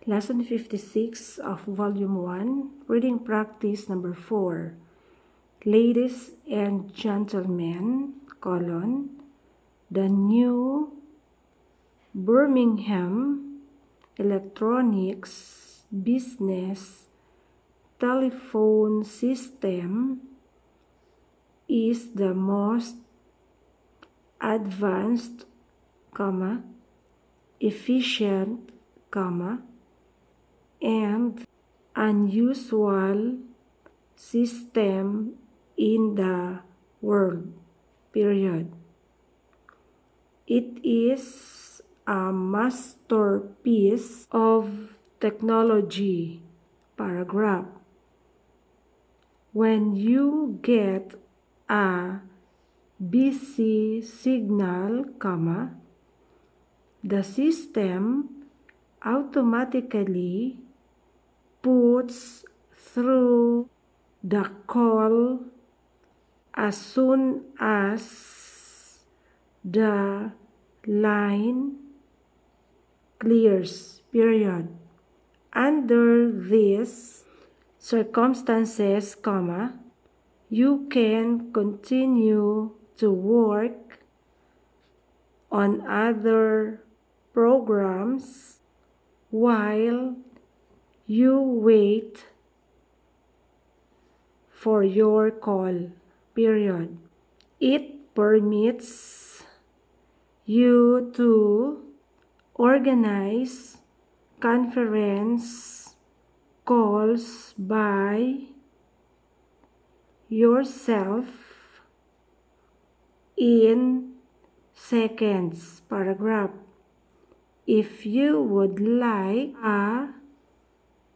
Lesson 56 of Volume 1, Reading Practice Number 4. Ladies and Gentlemen, the new Birmingham Electronics Business Telephone System is the most advanced, efficient, and unusual system in the world, period. It is a masterpiece of technology, paragraph. When you get a busy signal, the system automatically puts through the call as soon as the line clears, period. Under these circumstances, you can continue to work on other programs while you wait for your call, period. It permits you to organize conference calls by yourself in seconds, paragraph. If you would like a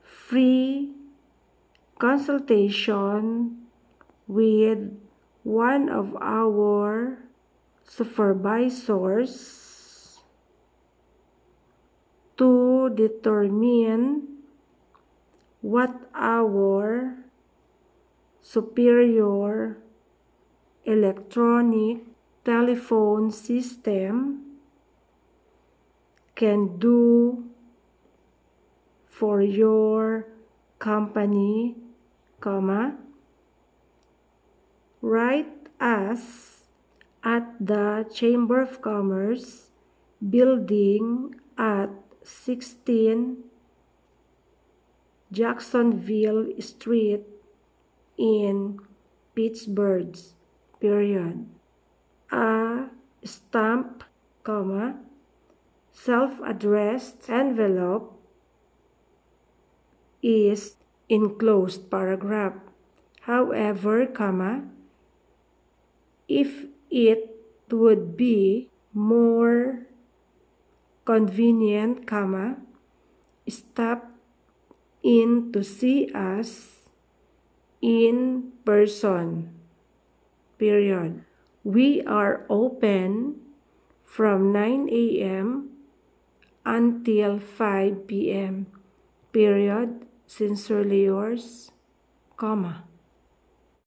free consultation with one of our supervisors to determine what our superior electronic telephone system can do for your company, write us at the Chamber of Commerce building at 16 Jacksonville Street in Pittsburgh, period. A stamp, self-addressed envelope is enclosed, paragraph. However, if it would be more convenient, stop in to see us in person, period. We are open from 9 a.m. until 5 p.m. period. Sincerely yours,